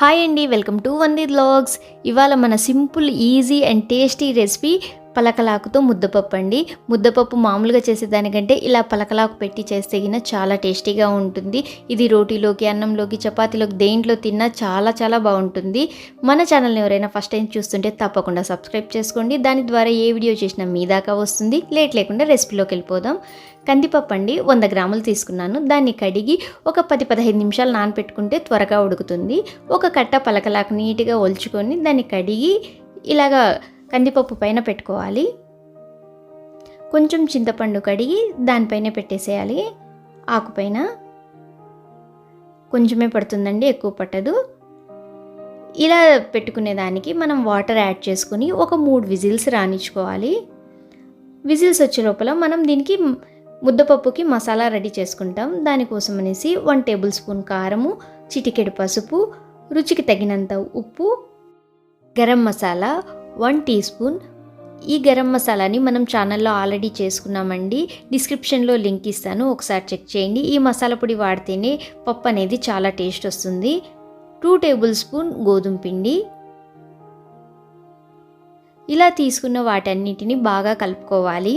Hi అండి, welcome to వందిత్ vlogs. ఇవాళ మన simple easy and tasty recipe పలకలాకుతో ముద్దపప్పు అండి. ముద్దపప్పు మామూలుగా చేసేదానికంటే ఇలా పలకలాకు పెట్టి చేస్తే చాలా టేస్టీగా ఉంటుంది. ఇది రోటీలోకి, అన్నంలోకి, చపాతీలోకి దేంట్లో తిన్నా చాలా బాగుంటుంది. మన ఛానల్ని ఎవరైనా ఫస్ట్ టైం చూస్తుంటే తప్పకుండా సబ్స్క్రైబ్ చేసుకోండి. దాని ద్వారా ఏ వీడియో చేసినా మీ దాకా వస్తుంది. లేట్ లేకుండా రెసిపీలోకి వెళ్ళిపోదాం. కందిపప్పు అండి 100 గ్రాములు తీసుకున్నాను. దాన్ని కడిగి ఒక 10-15 నిమిషాలు నానపెట్టుకుంటే త్వరగా ఉడుకుతుంది. ఒక కట్ట పలకలాకు నీట్గా ఒలుచుకొని దాన్ని కడిగి ఇలాగా కందిపప్పు పైన పెట్టుకోవాలి. కొంచెం చింతపండు కడిగి దానిపైన పెట్టేసేయాలి. ఆకుపైన కొంచెమే పడుతుందండి, ఎక్కువ పట్టదు. ఇలా పెట్టుకునేదానికి మనం వాటర్ యాడ్ చేసుకుని ఒక 3 విజిల్స్ రానిచ్చుకోవాలి. విజిల్స్ వచ్చే లోపల మనం దీనికి ముద్దపప్పుకి మసాలా రెడీ చేసుకుంటాం. దానికోసం అనేసి 1 టేబుల్ స్పూన్ కారము, చిటికెడు పసుపు, రుచికి తగినంత ఉప్పు, గరం మసాలా 1 టీ స్పూన్. ఈ గరం మసాలాని మనం ఛానల్లో ఆల్రెడీ చేసుకున్నామండి. డిస్క్రిప్షన్లో లింక్ ఇస్తాను, ఒకసారి చెక్ చేయండి. ఈ మసాలా పొడి వాడితేనే పప్పు అనేది చాలా టేస్ట్ వస్తుంది. 2 టేబుల్ స్పూన్ గోధుమ పిండి. ఇలా తీసుకున్న వాటన్నిటిని బాగా కలుపుకోవాలి.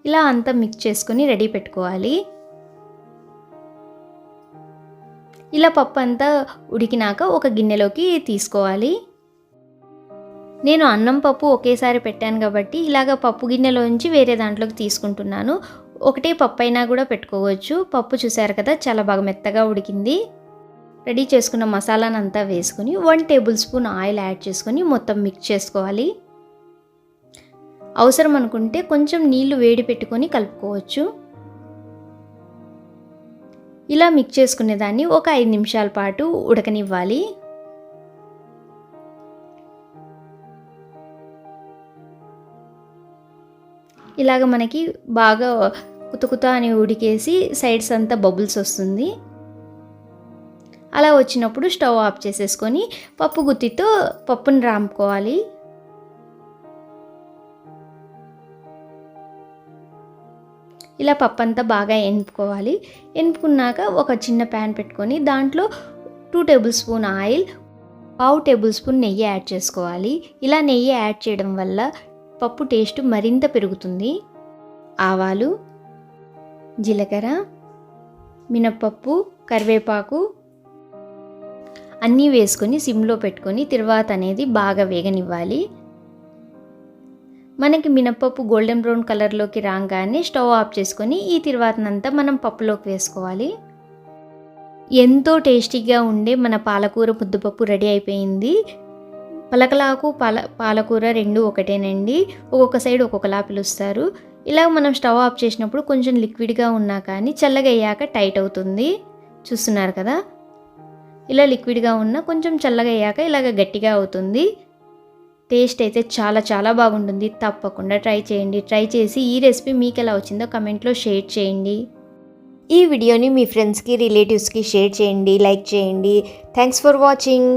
ఇలా అంతా మిక్స్ చేసుకొని రెడీ పెట్టుకోవాలి. ఇలా పప్పు అంతా ఉడికినాక ఒక గిన్నెలోకి తీసుకోవాలి. నేను అన్నం పప్పు ఒకేసారి పెట్టాను కాబట్టి ఇలాగ పప్పు గిన్నెలోంచి వేరే దాంట్లోకి తీసుకుంటున్నాను. ఒకటే పప్పు అయినా కూడా పెట్టుకోవచ్చు. పప్పు చూసారు కదా, చాలా బాగా మెత్తగా ఉడికింది. రెడీ చేసుకున్న మసాలాను అంతా వేసుకొని 1 టేబుల్ స్పూన్ ఆయిల్ యాడ్ చేసుకొని మొత్తం మిక్స్ చేసుకోవాలి. అవసరం అనుకుంటే కొంచెం నీళ్లు వేడి పెట్టుకొని కలుపుకోవచ్చు. ఇలా మిక్స్ చేసుకునేదాన్ని ఒక 5 నిమిషాల పాటు ఉడకనివ్వాలి. ఇలాగ మనకి బాగా కుత అని ఉడికేసి సైడ్స్ అంతా బబుల్స్ వస్తుంది. అలా వచ్చినప్పుడు స్టవ్ ఆఫ్ చేసేసుకొని పప్పు గుత్తితో పప్పుని రాంపుకోవాలి. ఇలా పప్పు అంతా బాగా ఎనుపుకోవాలి. ఎనుపుకున్నాక ఒక చిన్న ప్యాన్ పెట్టుకొని దాంట్లో 2 table spoon oil, 1/2 table spoon నెయ్యి యాడ్ చేసుకోవాలి. ఇలా నెయ్యి యాడ్ చేయడం వల్ల పప్పు టేస్ట్ మరింత పెరుగుతుంది. ఆవాలు, జీలకర్ర, మినప్పప్పు, కరివేపాకు అన్నీ వేసుకొని సిమ్లో పెట్టుకొని తిరువాత అనేది బాగా వేగనివ్వాలి. మనకి మినప్పప్పు గోల్డెన్ బ్రౌన్ కలర్లోకి రాగానే స్టవ్ ఆఫ్ చేసుకొని ఈ తిరువాతనంతా మనం పప్పులోకి వేసుకోవాలి. ఎంతో టేస్టీగా ఉండే మన పాలకూర ముద్దపప్పు రెడీ అయిపోయింది. పలకలాకు పాలకూర 2 ఒకటేనండి. ఒక్కొక్క సైడ్ ఒక్కొక్కలా పిలుస్తారు. ఇలా మనం స్టవ్ ఆఫ్ చేసినప్పుడు కొంచెం లిక్విడ్గా ఉన్నా కానీ చల్లగా అయ్యాక టైట్ అవుతుంది. చూస్తున్నారు కదా, ఇలా లిక్విడ్గా ఉన్నా కొంచెం చల్లగా అయ్యాక ఇలాగ గట్టిగా అవుతుంది. టేస్ట్ అయితే చాలా బాగుంటుంది. తప్పకుండా ట్రై చేయండి. ట్రై చేసి ఈ రెసిపీ మీకు ఎలా వచ్చిందో కమెంట్లో షేర్ చేయండి. ఈ వీడియోని మీ ఫ్రెండ్స్కి, రిలేటివ్స్కి షేర్ చేయండి, లైక్ చేయండి. Thanks for watching.